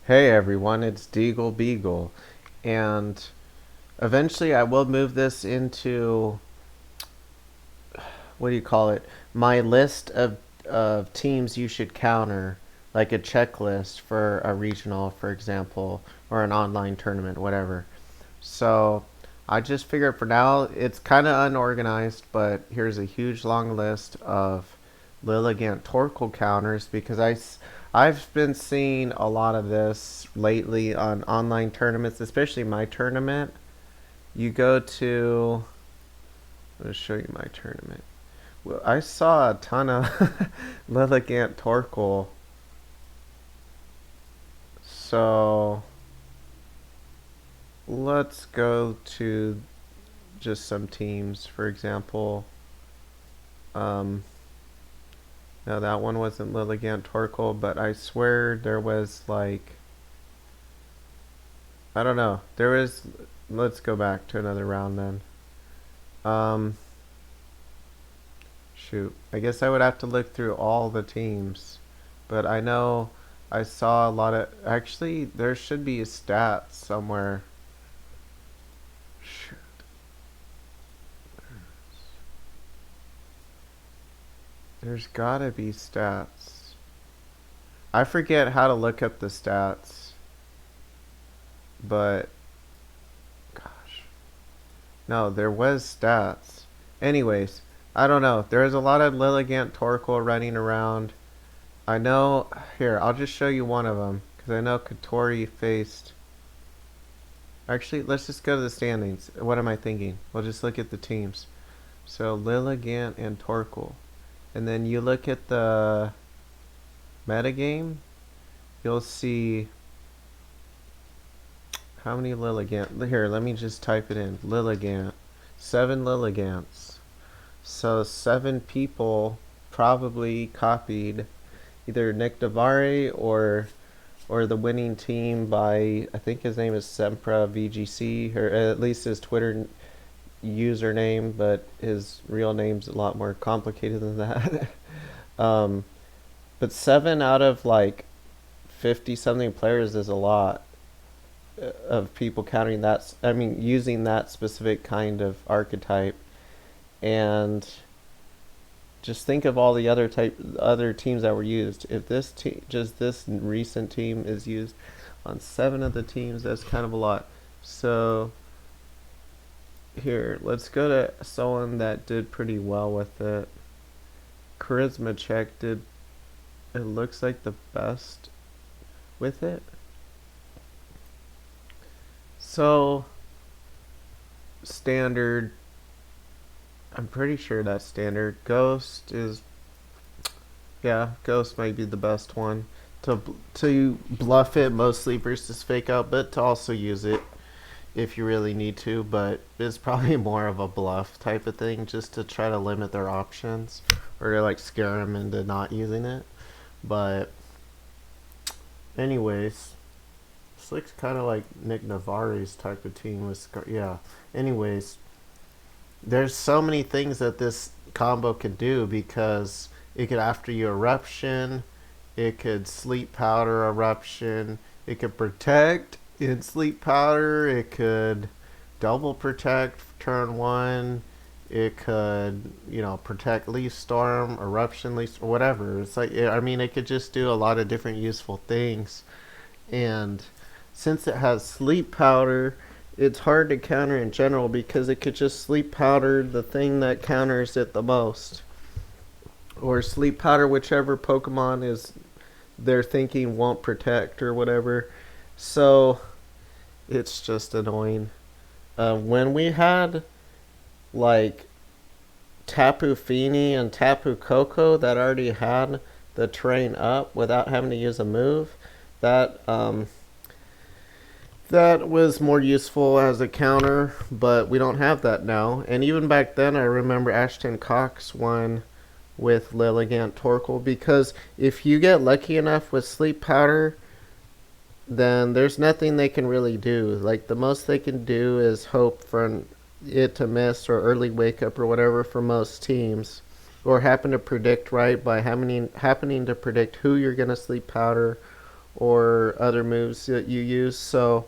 Hey everyone, it's DeagleBeagle, and eventually I will move this into, what do you call it, my list of teams you should counter, like a checklist for a regional, for example, or an online tournament, whatever. So I just figured for now it's kind of unorganized, but here's a huge long list of Lilligant Torkoal counters because I've been seeing a lot of this lately on online tournaments, especially my tournament. You go to, I'll show you my tournament. Well, I saw a ton of Lilligant Torkoal. So let's go to just some teams. For example, um, no, that one wasn't Lilligant Torkoal, but I swear there was like, I don't know. There was. Let's go back to another round then. Um, Shoot. I guess I would have to look through all the teams, but I know I saw a lot of. Actually, there should be stats somewhere. Shoot. There's gotta be stats. I forget how to look up the stats, but gosh. No, there was stats. Anyways, I don't know. There is a lot of Lilligant Torkoal running around. I know. Here, I'll just show you one of them because I know Katori faced. Actually, let's just go to the standings. What am I thinking? We'll just look at the teams. So Lilligant and Torkoal, and then you look at the metagame. You'll see how many Lilligant. Here, let me just type it in. Lilligant. 7 Lilligants. So 7 people probably copied either Nick Davari or the winning team by, I think his name is Sempra VGC, or at least his Twitter username, but his real name's a lot more complicated than that. um, but 7 out of like 50 something players is a lot of people counting that. I mean, using that specific kind of archetype. And just think of all the other teams that were used. If just this recent team is used on 7 of the teams, that's kind of a lot. So here, let's go to someone that did pretty well with it. Charisma check did, it looks like, the best with it. So standard, I'm pretty sure that's standard. Ghost is, yeah, Ghost might be the best one to bluff it mostly versus fake out, but to also use it if you really need to. But it's probably more of a bluff type of thing, just to try to limit their options or to like scare them into not using it. But anyways, this looks kind of like Nick Navarre's type of team with yeah. Anyways, there's so many things that this combo could do because it could after you eruption, it could sleep powder eruption, it could protect in sleep powder, it could double protect turn 1, it could, protect leaf storm, eruption leaf, or whatever. It's like, I mean, it could just do a lot of different useful things. And since it has sleep powder, it's hard to counter in general because it could just sleep powder the thing that counters it the most, or sleep powder whichever Pokemon is they're thinking won't protect or whatever. So it's just annoying. When we had like Tapu Fini and Tapu Koko that already had the terrain up without having to use a move, that that was more useful as a counter, but we don't have that now. And even back then, I remember Ashton Cox won with Lilligant Torkoal because if you get lucky enough with sleep powder, then there's nothing they can really do. Like, the most they can do is hope for it to miss or early wake up or whatever for most teams, or happen to predict right by happening to predict who you're going to sleep powder, or other moves that you use. So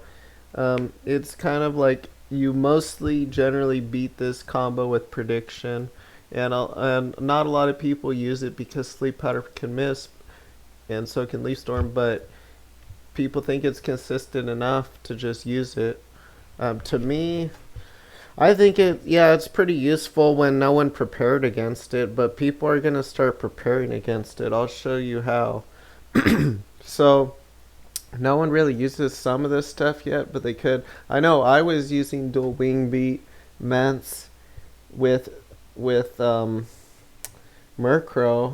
it's kind of like you mostly generally beat this combo with prediction, and not a lot of people use it because Sleep Powder can miss, and so can Leaf Storm, but people think it's consistent enough to just use it. To me, I think it's pretty useful when no one prepared against it, but people are going to start preparing against it. I'll show you how. So, no one really uses some of this stuff yet, but they could. I know I was using dual wing beat Ments with Murkrow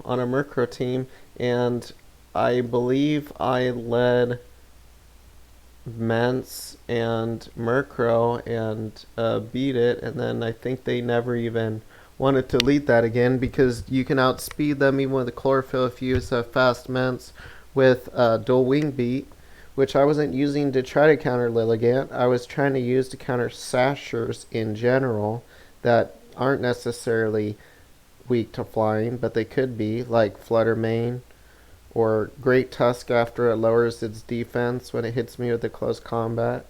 on a Murkrow team, and I believe I led Ments and Murkrow and beat it, and then I think they never even wanted to lead that again because you can outspeed them even with the chlorophyll if you use a fast Ments with dual wing beat, which I wasn't using to try to counter Lilligant. I was trying to use to counter Sashers in general that aren't necessarily weak to flying, but they could be, like Flutter Mane or Great Tusk after it lowers its defense when it hits me with a close combat,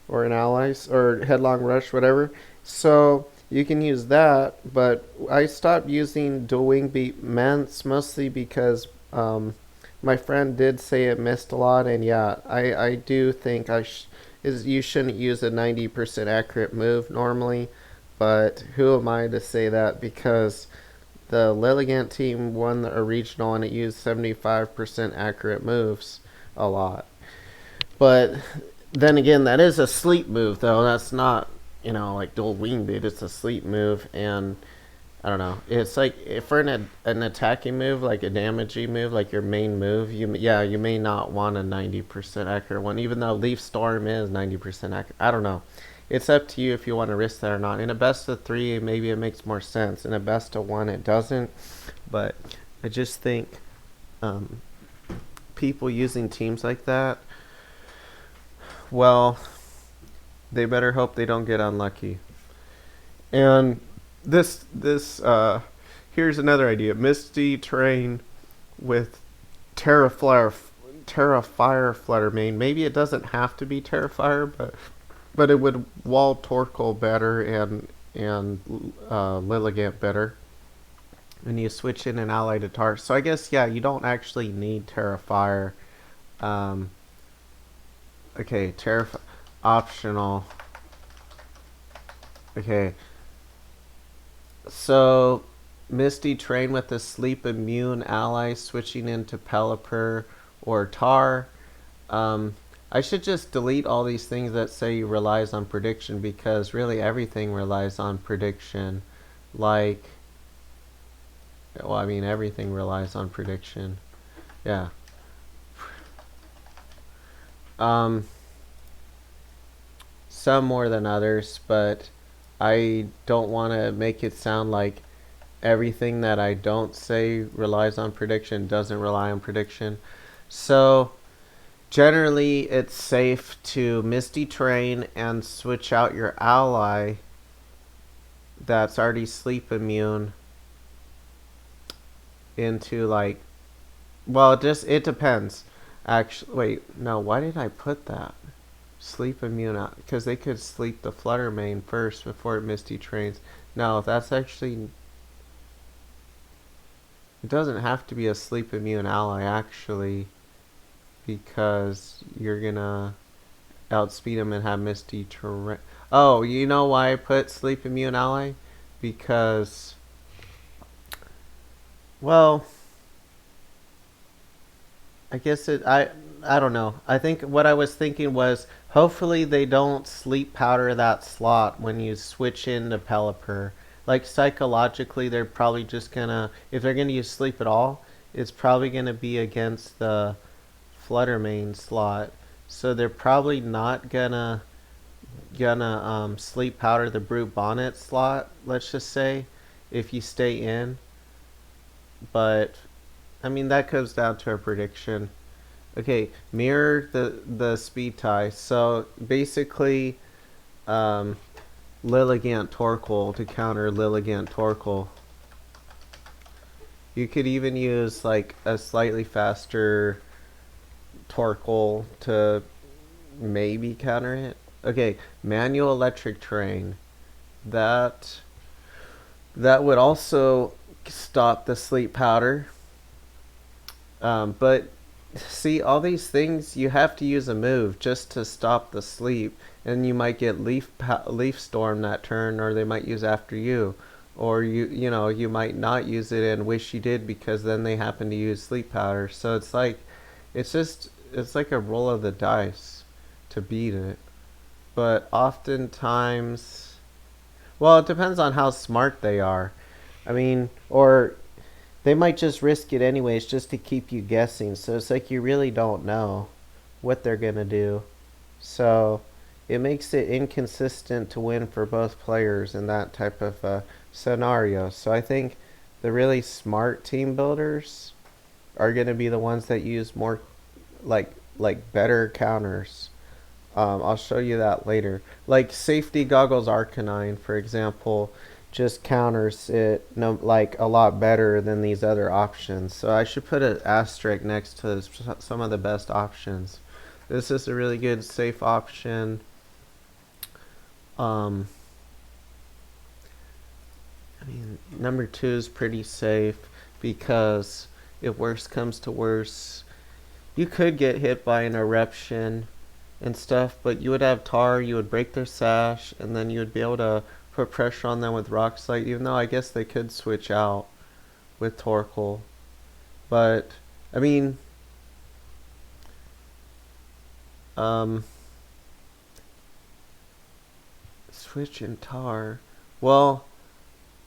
or an allies, or Headlong Rush, whatever. So you can use that, but I stopped using dual wing beat Ments mostly because my friend did say it missed a lot, and yeah, I do think you shouldn't use a 90% accurate move normally, but who am I to say that, because the Lilligant team won a regional and it used 75% accurate moves a lot. But then again, that is a sleep move, though. That's not, like dual wing beat. It's a sleep move, and I don't know. It's like if for an attacking move, like a damaging move, like your main move, you may not want a 90% accurate one, even though Leaf Storm is 90% accurate. I don't know. It's up to you if you want to risk that or not. In a best of 3, maybe it makes more sense. In a best of 1, it doesn't. But I just think people using teams like that, well, they better hope they don't get unlucky. And this here's another idea: Misty Terrain with Tera Fire Flutter Mane. Maybe it doesn't have to be Tera Fire, but it would wall Torkoal better and Lilligant better. And you switch in an ally to Tar. So I guess you don't actually need Tera Fire. Okay, Tera optional. Okay. So Misty Terrain with a sleep immune ally switching into Pelipper or Tar. I should just delete all these things that say relies on prediction, because really everything relies on prediction. Everything relies on prediction. Yeah. Some more than others, but I don't want to make it sound like everything that I don't say relies on prediction doesn't rely on prediction. So generally, it's safe to Misty Terrain and switch out your ally that's already sleep immune into it depends. Actually, wait, no, why did I put that? Sleep immune out, because they could sleep the Flutter Mane first before it Misty Terrains. No, that's actually, it doesn't have to be a sleep immune ally actually, because you're gonna outspeed him and have Misty Terrain. Oh, you know why I put sleep immune ally? Because, well, I guess I don't know. I think what I was thinking was hopefully they don't sleep powder that slot when you switch into Pelipper. Like psychologically, they're probably just gonna, if they're gonna use sleep at all, it's probably gonna be against the Flutter Mane slot. So they're probably not gonna sleep powder the Brute Bonnet slot, let's just say, if you stay in. But I mean, that comes down to a prediction. Okay, mirror the speed tie. So basically, Lilligant Torkoal to counter Lilligant Torkoal. You could even use like a slightly faster Torkoal to maybe counter it. Okay, manual electric terrain. That would also stop the sleep powder. But see, all these things you have to use a move just to stop the sleep, and you might get leaf storm that turn, or they might use after you, or you might not use it and wish you did because then they happen to use sleep powder. So it's like it's like a roll of the dice to beat it. But oftentimes, well, it depends on how smart they are. I mean, or they might just risk it anyways just to keep you guessing. So it's like you really don't know what they're going to do. So it makes it inconsistent to win for both players in that type of scenario. So I think the really smart team builders are going to be the ones that use more like better counters. I'll show you that later. Like Safety Goggles Arcanine, for example, just counters it like a lot better than these other options. So I should put an asterisk next to some of the best options. This is a really good safe option. I mean, number 2 is pretty safe because if worst comes to worst, you could get hit by an eruption and stuff, but you would have tar, you would break their sash, and then you would be able to put pressure on them with Rock Slide, even though I guess they could switch out with Torkoal. But, I mean, switch in tar. Well,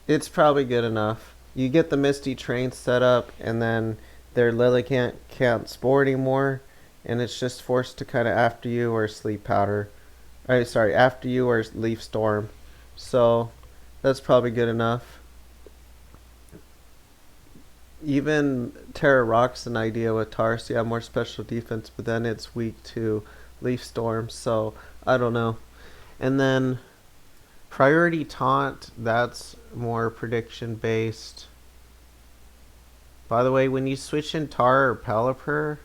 it's probably good enough. You get the Misty Train set up, and then their Lilligant can't spore anymore, and it's just forced to kind of after you or Sleep Powder. Sorry, after you or Leaf Storm. So that's probably good enough. Even Tera Rock's an idea with tar, so you have more special defense, but then it's weak to Leaf Storm, so I don't know. And then Priority Taunt, that's more prediction based. By the way, when you switch in Tar or Pelipper,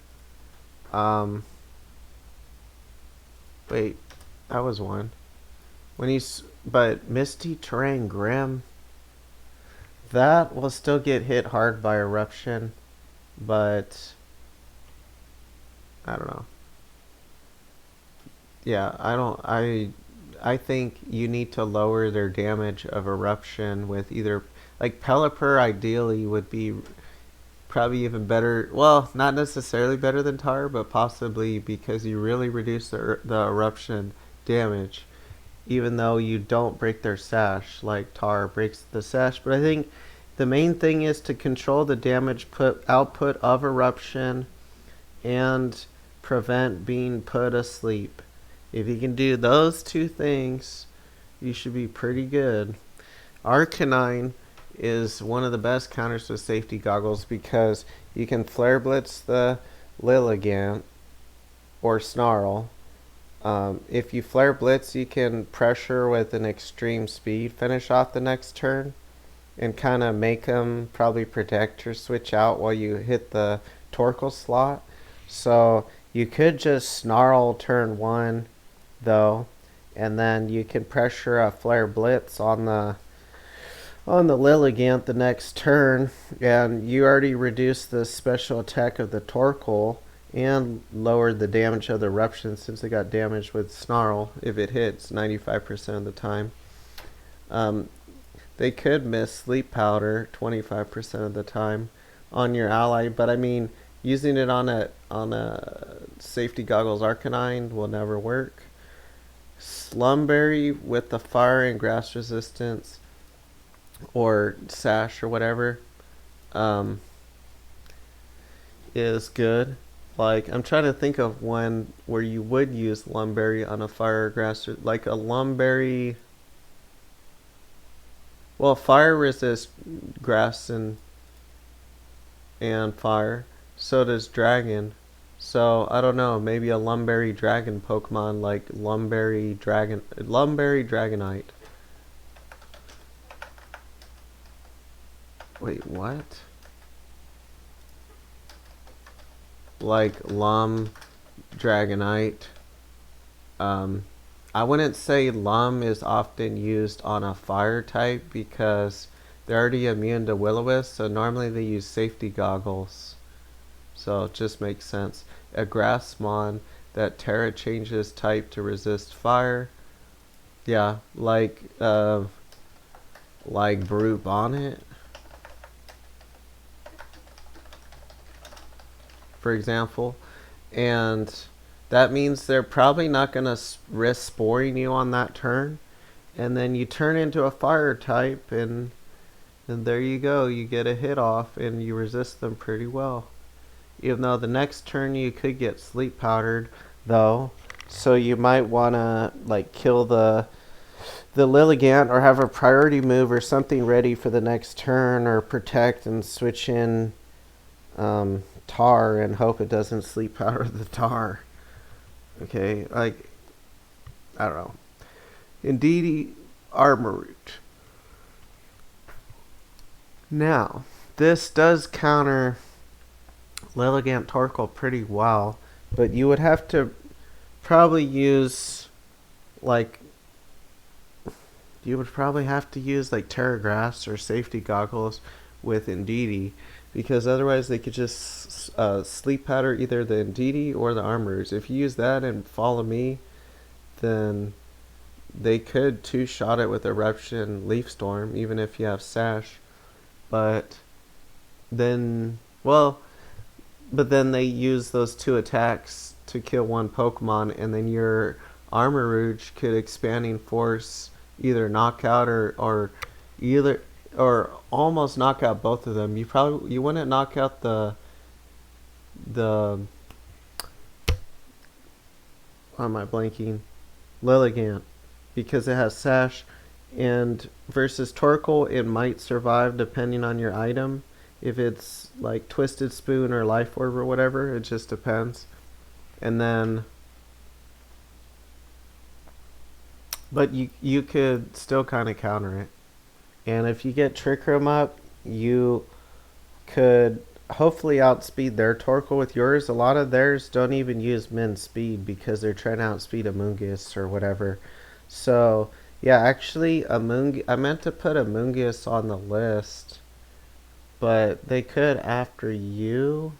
wait, that was one. But Misty Terrain Grim, that will still get hit hard by Eruption, but I don't know. Yeah, I think you need to lower their damage of Eruption with either, like Pelipper ideally would be probably even better. Well, not necessarily better than Tar, but possibly because you really reduce the Eruption damage, even though you don't break their sash like Tar breaks the sash. But I think the main thing is to control the damage output of Eruption and prevent being put asleep. If you can do those two things, you should be pretty good. Arcanine is one of the best counters with Safety Goggles because you can Flare Blitz the Lilligant or Snarl. If you Flare Blitz, you can pressure with an extreme speed finish off the next turn and kind of make them probably protect or switch out while you hit the Torkoal slot. So you could just Snarl turn 1 though, and then you can pressure a Flare Blitz on the Lilligant the next turn, and you already reduced the special attack of the Torkoal and lowered the damage of the Eruption since it got damaged with Snarl if it hits 95% of the time. They could miss Sleep Powder 25% of the time on your ally, but I mean, using it on a Safety Goggles Arcanine will never work. Slumberry with the fire and grass resistance or sash or whatever is good. Like, I'm trying to think of one where you would use Lumberry on a fire or grass, like a Lumberry. Well, fire resists grass and fire. So does dragon. So I don't know. Maybe a Lumberry dragon Pokemon like Lumberry Dragonite. Wait, what? Like Dragonite. I wouldn't say Lum is often used on a fire type because they're already immune to Will-O-Wisp, so normally they use safety goggles. So it just makes sense. A Grass Mon that Tera changes type to resist fire. Yeah, like Brute Bonnet, for example. And that means they're probably not going to risk sporing you on that turn. And then you turn into a fire type, and there you go. You get a hit off, and you resist them pretty well. Even though the next turn you could get sleep powdered, though. So you might want to like kill the Lilligant or have a priority move or something ready for the next turn, or protect and switch in Tar and hope it doesn't sleep powder the Tar. Okay, like, I don't know. Indeed, Armor Root. Now, this does counter Lilligant Torkoal pretty well, but you would have to probably use, like, Tera Grass or Safety Goggles with Indeedee, because otherwise they could just sleep powder either the Indeedee or the Armors. If you use that and follow me, then they could two-shot it with Eruption Leaf Storm, even if you have Sash. But then they use those two attacks to kill one Pokemon, and then your Armor Rouge could Expanding Force either knock out or almost knock out both of them. You wouldn't knock out the why am I blanking? Lilligant, because it has Sash, and versus Torkoal it might survive depending on your item. If it's like Twisted Spoon or Life Orb or whatever, it just depends. And then but you could still kind of counter it. And if you get Trick Room up, you could hopefully outspeed their Torkoal with yours. A lot of theirs don't even use min speed because they're trying to outspeed Amoonguss or whatever. So, yeah, actually, I meant to put Amoonguss on the list, but they could after you,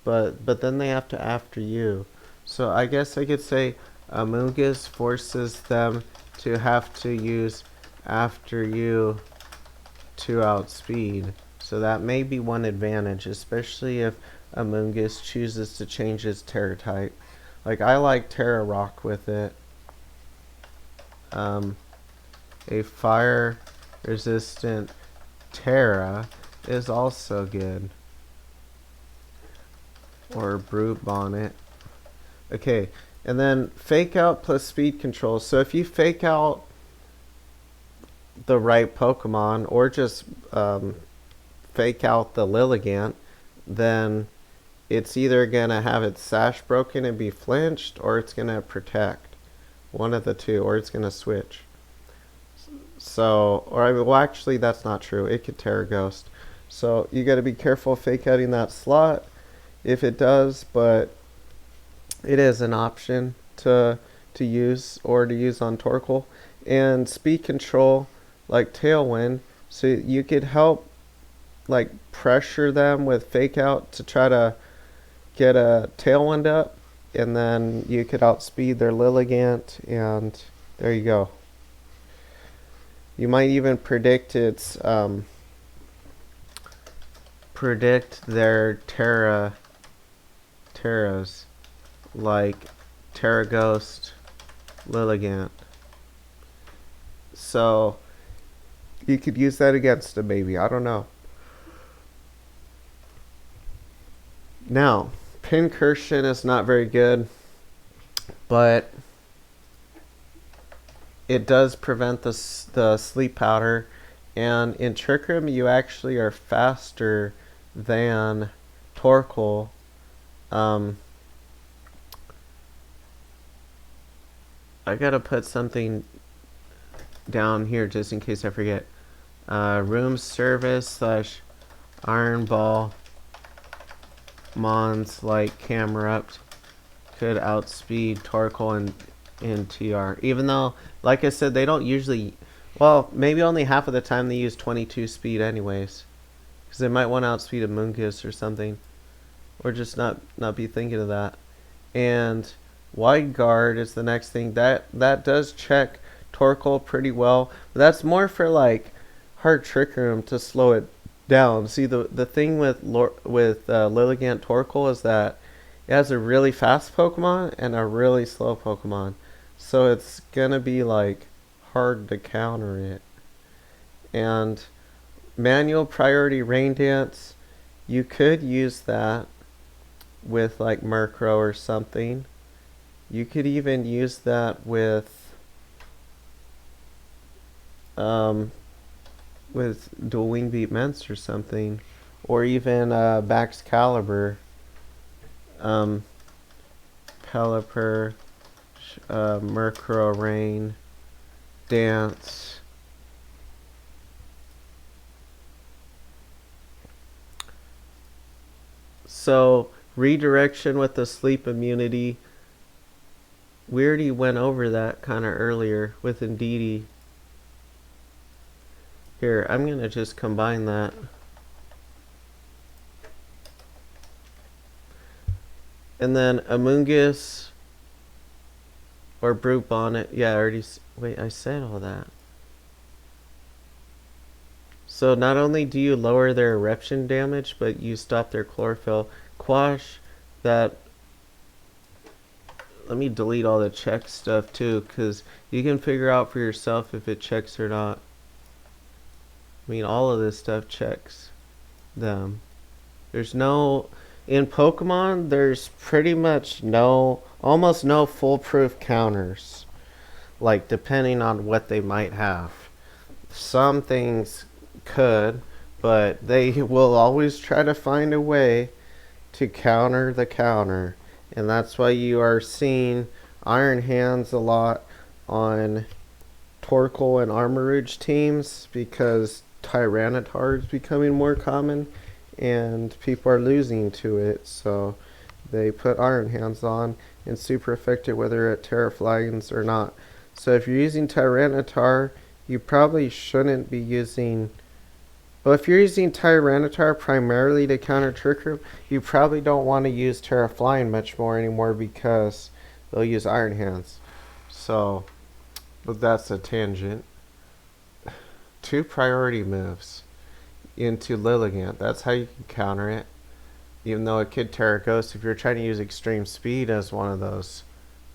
but then they have to after you. So I guess I could say Amoonguss forces them to have to use after you to outspeed. So that may be one advantage, especially if Amoonguss chooses to change its Terra type. Like, I like Terra Rock with it. A fire resistant Terra is also good. Or Brute Bonnet. Okay, and then Fake Out plus Speed Control. So if you fake out the right Pokemon, or just fake out the Lilligant, then it's either going to have its Sash broken and be flinched, or it's going to protect. One of the two, or it's going to switch. So, well, actually, that's not true. It could Tera Ghost. So you got to be careful fake outing that slot if it does, but it is an option to use, or to use on Torkoal. And speed control, like Tailwind, so you could help like pressure them with fake out to try to get a Tailwind up, and then you could outspeed their Lilligant, and there you go. You might even predict their Teras, like Tera Ghost, Lilligant. So you could use that against them, maybe. I don't know. Now, Pincursion is not very good, but it does prevent the sleep powder, and in Trick Room you actually are faster than Torkoal. I gotta put something down here just in case I forget. Room service / Iron Ball Mons like camera up could outspeed Torkoal and TR. Even though, like I said, they don't usually... Well, maybe only half of the time they use 22 speed anyways. Because they might want to outspeed a Moongus or something. Or just not be thinking of that. And Wide Guard is the next thing. That does check Torkoal pretty well. But that's more for like hard Trick Room to slow it down. See, the thing with Lilligant Torkoal is that it has a really fast Pokemon and a really slow Pokemon. So it's gonna be like hard to counter it. And manual priority Rain Dance, you could use that with like Murkrow or something. You could even use that with Dual Wing Beat Mence or something, or even Baxcalibur, Pelipper, Murkrow, Rain Dance. So redirection with the sleep immunity. We already went over that kind of earlier with Indeedee. Here, I'm going to just combine that. And then Amoonguss or Brute Bonnet. Yeah, I already... Wait, I said all that. So not only do you lower their eruption damage, but you stop their chlorophyll. Quash that... Let me delete all the check stuff too, because you can figure out for yourself if it checks or not. I mean, all of this stuff checks them. There's no... In Pokemon, there's pretty much almost no foolproof counters. Like, depending on what they might have. Some things could, but they will always try to find a way to counter the counter. And that's why you are seeing Iron Hands a lot on Torkoal and Armarouge teams, because Tyranitar is becoming more common and people are losing to it, so they put Iron Hands on and super effective whether it Terra Flagons or not. So if you're using Tyranitar, you probably shouldn't be using... Well, if you're using Tyranitar primarily to counter Trick Room, you probably don't want to use Terra Flying much more anymore, because they'll use Iron Hands. So, but that's a tangent. 2 priority moves into Lilligant. That's how you can counter it. Even though it could Tera Ghost, if you're trying to use Extreme Speed as one of those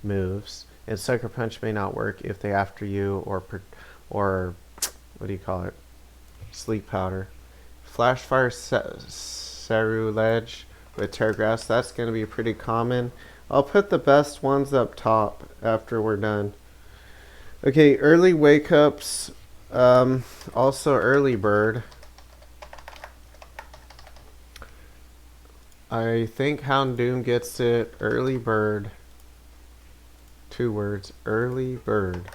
moves, and Sucker Punch may not work if they after you, or what do you call it? Sleep Powder. Flash Fire Saru Ledge with Terra Grass, that's going to be pretty common. I'll put the best ones up top after we're done. Okay, early Wake Ups. Also Early Bird. I think Houndoom gets it. Early Bird. 2 words. Early Bird.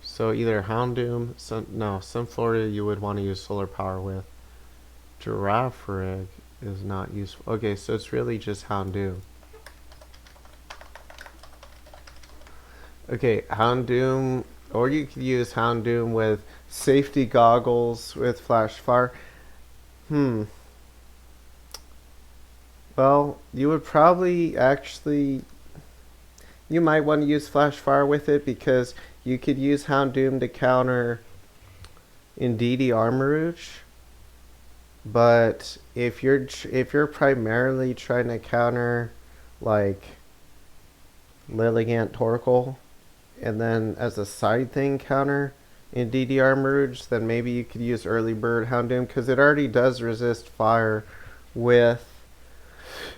So either Houndoom, Sunflorida you would want to use Solar Power with. Girafarig is not useful. Okay, so it's really just Houndoom. Okay, Houndoom, or you could use Houndoom with Safety Goggles with Flash Fire. Well, you would probably actually... You might want to use Flash Fire with it, because you could use Houndoom to counter Indeedee Armarouge. But if you're primarily trying to counter like Lilligant Torkoal, and then as a side thing counter Indeedee Armarouge, then maybe you could use Early Bird Houndoom, because it already does resist fire with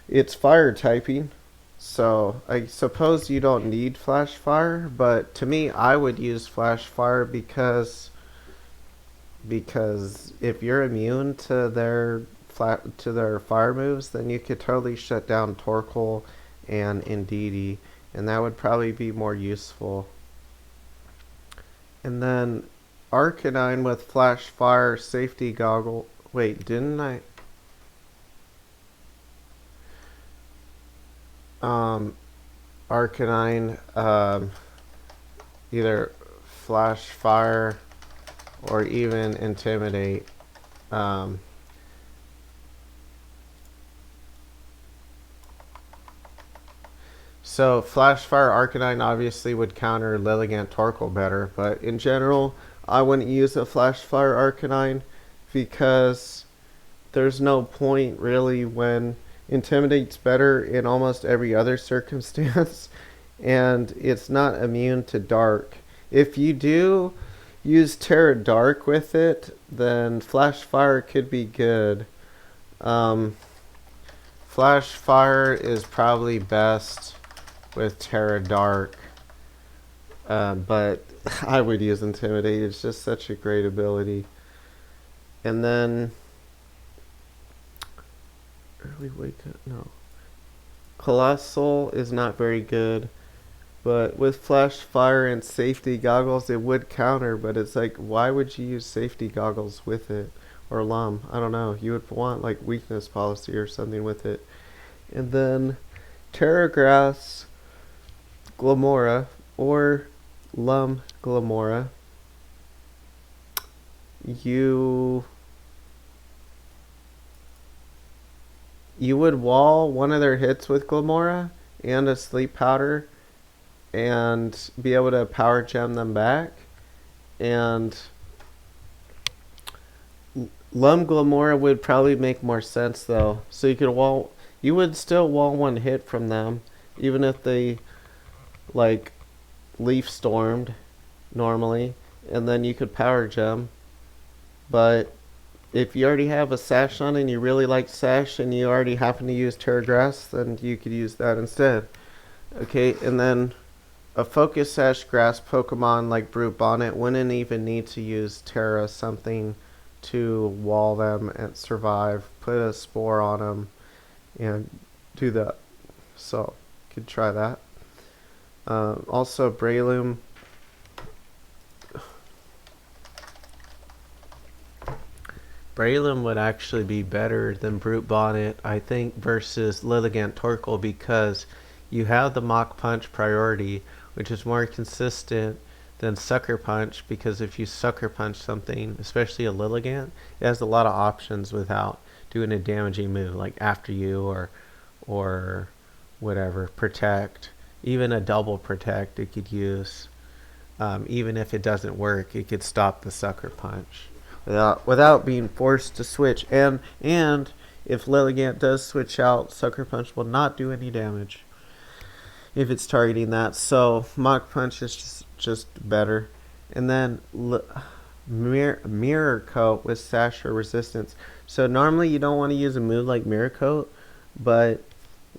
its fire typing. So I suppose you don't need Flash Fire, but to me I would use Flash Fire because if you're immune to their fire moves, then you could totally shut down Torkoal and Indeedee, and that would probably be more useful. And then Arcanine with Flash Fire, Safety Goggle. Wait, didn't I? Arcanine, either Flash Fire or even Intimidate. Um, so Flash Fire Arcanine obviously would counter Lilligant Torkoal better, but in general, I wouldn't use a Flash Fire Arcanine because there's no point really when Intimidate's better in almost every other circumstance and it's not immune to dark. If you do use Tera Dark with it, then Flash Fire could be good. Um, Flash Fire is probably best with Tera Dark, but I would use Intimidate. It's just such a great ability. And then early wake up, no. Colossal is not very good, but with Flash Fire and Safety Goggles, it would counter. But it's like, why would you use Safety Goggles with it? Or Lum, I don't know. You would want like Weakness Policy or something with it. And then Terra Grass, Glamora, or Lum Glamora. You would wall one of their hits with Glamora and a Sleep Powder and be able to power gem them back. And Lum Glamora would probably make more sense though. So you would still wall one hit from them, even if they like Leaf Stormed normally, and then you could power gem. But if you already have a Sash on and you really like Sash and you already happen to use Terra Grass, then you could use that instead. Okay, and then a Focus Sash Grass Pokemon like Brute Bonnet wouldn't even need to use Terra something to wall them and survive. Put a Spore on them and do that. So, you could try that. Also, Breloom. Breloom would actually be better than Brute Bonnet, I think, versus Lilligant Torkoal because you have the Mach Punch priority, which is more consistent than Sucker Punch, because if you Sucker Punch something, especially a Lilligant, it has a lot of options without doing a damaging move, like After You or whatever, Protect. Even a double Protect it could use. Even if it doesn't work, it could stop the Sucker Punch without being forced to switch. And if Lilligant does switch out, Sucker Punch will not do any damage if it's targeting that. So Mach Punch is just better. And then Mirror Coat with Sash or Resistance. So normally you don't want to use a move like Mirror Coat, but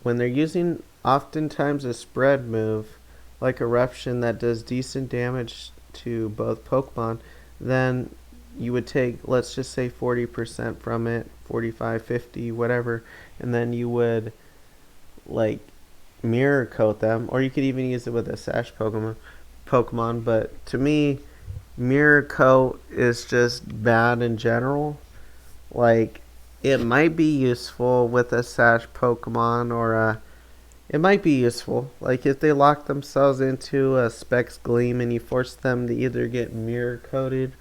when they're using oftentimes a spread move like Eruption that does decent damage to both Pokemon, then you would take, let's just say 40% from it, 45, 50, whatever, and then you would like Mirror Coat them, or you could even use it with a Sash Pokemon. But to me, Mirror Coat is just bad in general. Like, it might be useful with a Sash Pokemon, or it might be useful. Like, if they lock themselves into a Specs Gleam and you force them to either get Mirror Coated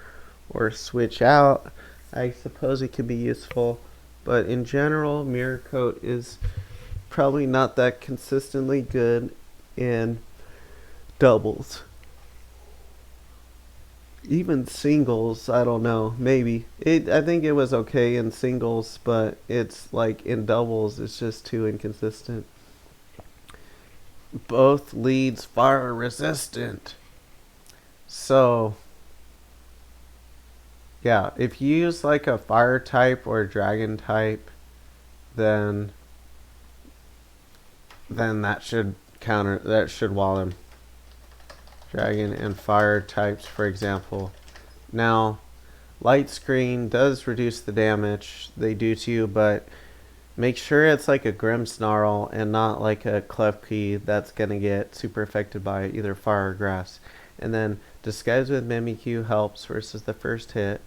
or switch out, I suppose it could be useful. But in general, Mirror Coat is probably not that consistently good in doubles. Even singles, I don't know, maybe. I think it was okay in singles, but it's like in doubles, it's just too inconsistent. Both leads fire resistant. So, yeah, if you use like a fire type or a dragon type, then that should wall him. Dragon and fire types, for example. Now, Light Screen does reduce the damage they do to you, but make sure it's like a Grimmsnarl and not like a Klefki that's going to get super affected by either fire or grass. And then Disguise with Mimikyu helps versus the first hit,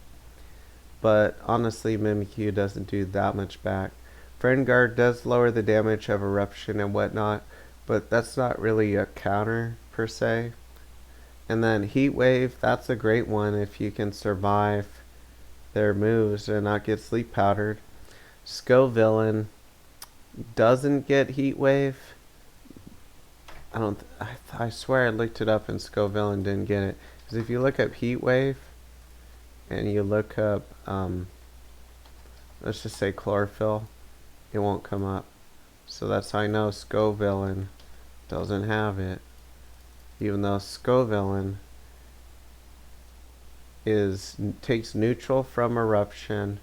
but honestly Mimikyu doesn't do that much back. Friend Guard does lower the damage of Eruption and whatnot, but that's not really a counter per se. And then Heat Wave, that's a great one if you can survive their moves and not get sleep powdered. Scovillain doesn't get Heat Wave. I swear I looked it up and Scovillain didn't get it. Because if you look up Heat Wave and you look up, let's just say chlorophyll, it won't come up. So that's how I know Scovillain doesn't have it. Even though Scovillain takes neutral from eruption.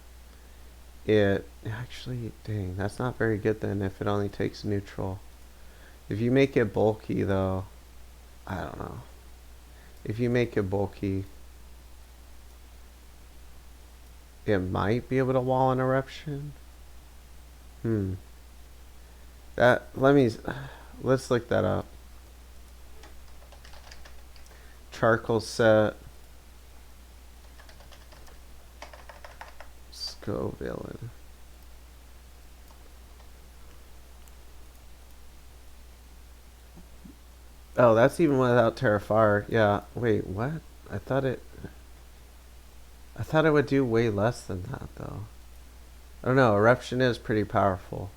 It actually, dang, that's not very good then if it only takes neutral. If you make it bulky though, I don't know. If you make it bulky, it might be able to wall an eruption. Let's look that up. Charcoal set. Scovillain. Oh, that's even without Tera Fire. Yeah. Wait, what? I thought it would do way less than that though. I don't know. Eruption is pretty powerful.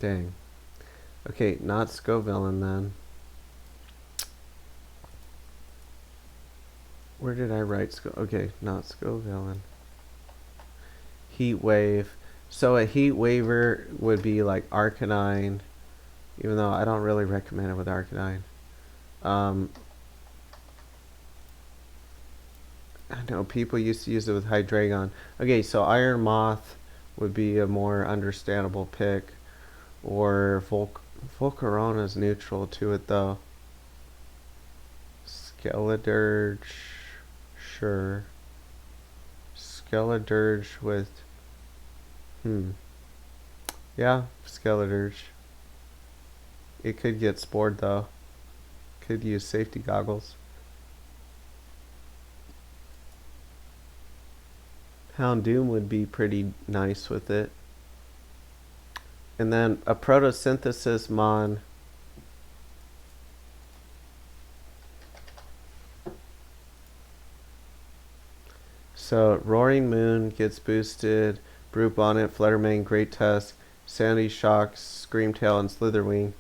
Dang. Okay, not Scovillain then. Where did I write okay, not Scovillain. Heat Wave. So a Heat Waver would be like Arcanine, even though I don't really recommend it with Arcanine. I know people used to use it with Hydreigon. Okay, so Iron Moth would be a more understandable pick. Or Volcarona's neutral to it though. Skeledirge, sure. Skeledirge with yeah, Skeledirge. It could get spored though. Could use safety goggles. Houndoom would be pretty nice with it. And then a photosynthesis mon. So Roaring Moon gets boosted. Brute Bonnet, Fluttermane, Great Tusk, Sandy Shock, Screamtail, and Slitherwing.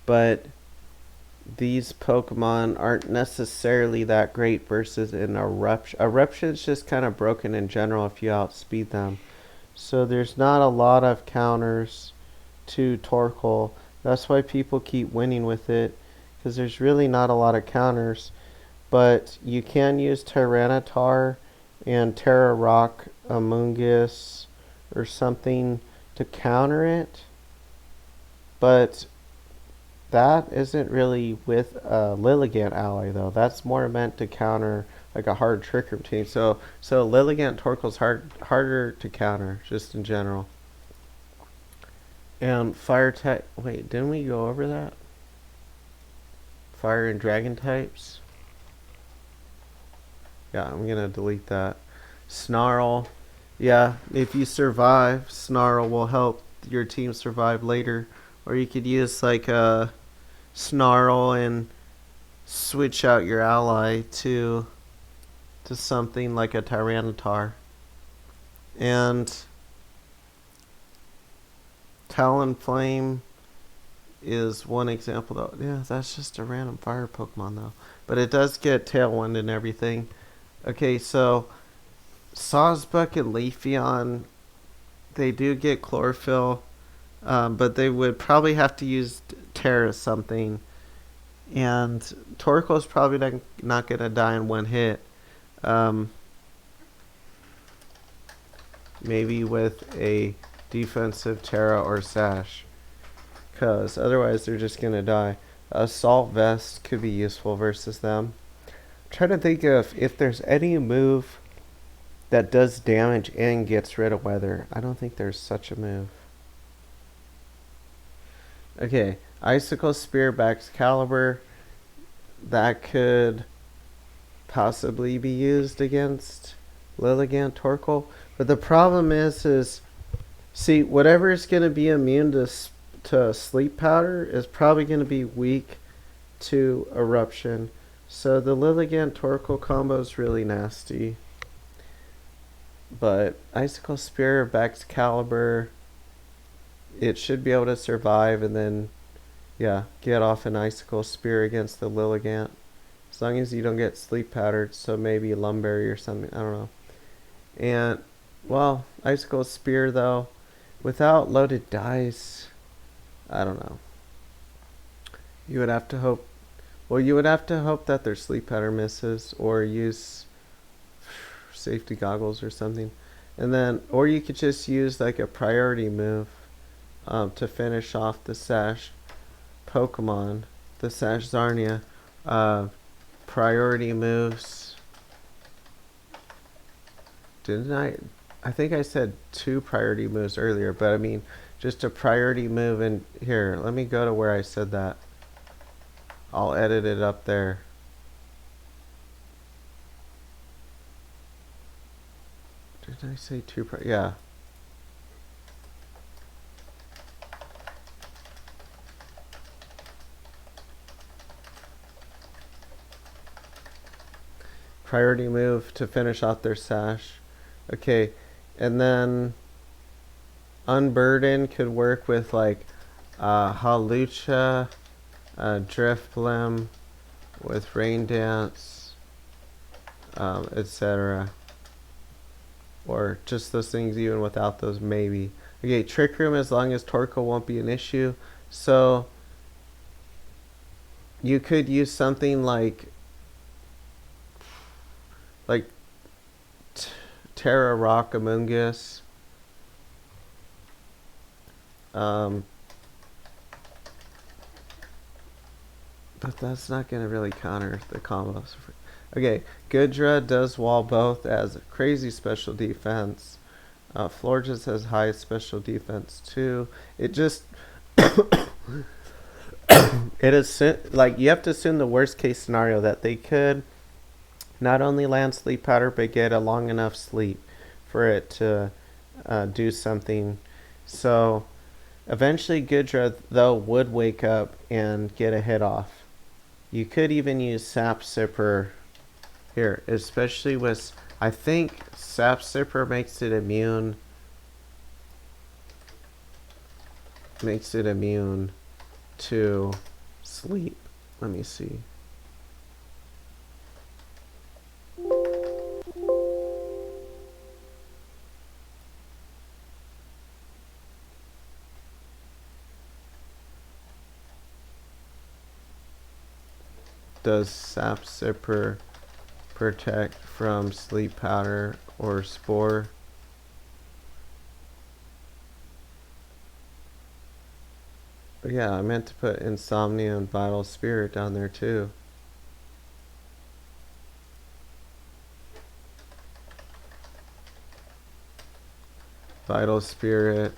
But these Pokemon aren't necessarily that great versus an Eruption. Eruption's just kind of broken in general if you outspeed them. So there's not a lot of counters to Torkoal. That's why people keep winning with it, because there's really not a lot of counters. But you can use Tyranitar and Terra Rock Amoonguss or something to counter it. But that isn't really with a Lilligant ally though. That's more meant to counter like a hard trick routine. So Lilligant Torkoal's harder to counter just in general. And fire type. Wait, didn't we go over that? Fire and dragon types. Yeah, I'm gonna delete that. Snarl. Yeah, if you survive, Snarl will help your team survive later. Or you could use like a Snarl and switch out your ally to something like a Tyranitar. And Talonflame is one example though. Yeah, that's just a random fire Pokemon though. But it does get Tailwind and everything. Okay, so Sawsbuck and Leafeon, they do get Chlorophyll, but they would probably have to use Terra something. And Torkoal's probably not going to die in one hit. Maybe with a defensive Terra or Sash, because otherwise they're just going to die. Assault Vest could be useful versus them. I'm trying to think of if there's any move that does damage and gets rid of weather. I don't think there's such a move. Okay, Icicle Spear backs Caliber. That could possibly be used against Lilligant Torkoal. But the problem is see, whatever is going to be immune to sleep powder is probably going to be weak to eruption. So the Lilligant Torkoal combo is really nasty. But Icicle Spear, Excalibur, it should be able to survive, and then, yeah, get off an Icicle Spear against the Lilligant. As long as you don't get sleep powdered, so maybe Lumberry or something, I don't know. And, well, Icicle Spear, though, without loaded dice, I don't know. You would have to hope, well, you would have to hope that their sleep powder misses, or use safety goggles or something. And then, or you could just use like a priority move to finish off the Sash Pokemon, the Sash Zarnia. Priority moves. Didn't I think I said 2 priority moves earlier, but I mean just a priority move. And here, let me go to where I said that. I'll edit it up there. Did I say 2? Yeah. Priority move to finish off their Sash. Okay, and then Unburden could work with like Halucha, Drifblim, with Rain Dance, etc. Or just those things even without those, maybe. Okay, Trick Room as long as Torkoal won't be an issue. So you could use something like Tera Rockamungus. But that's not going to really counter the combos. Okay, Goodra does wall both as a crazy special defense. Florges has high special defense too. It just it is like you have to assume the worst case scenario that they could not only land sleep powder but get a long enough sleep for it to do something. So eventually Goodra though would wake up and get a hit off. You could even use SapSipper here, especially with, I think SapSipper makes it immune to sleep. Let me see. Does SapSipper protect from sleep powder or spore? Yeah, I meant to put Insomnia and Vital Spirit down there too. Vital Spirit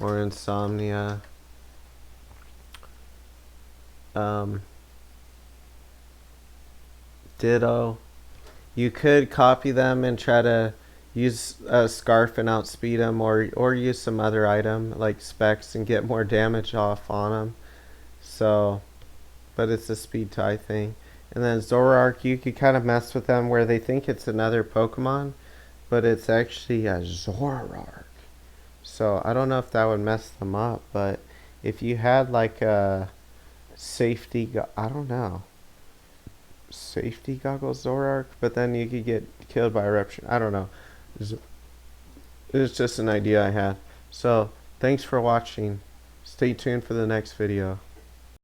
or Insomnia. Ditto. You could copy them and try to use a Scarf and outspeed them, or use some other item like Specs and get more damage off on them. So, but it's a speed tie thing. And then Zoroark, you could kind of mess with them where they think it's another Pokemon, but it's actually a Zoroark. So I don't know if that would mess them up, but if you had like a safety, I don't know. Safety goggles Zoroark, but then you could get killed by eruption. I don't know. It's just an idea I had. So thanks for watching. Stay tuned for the next video.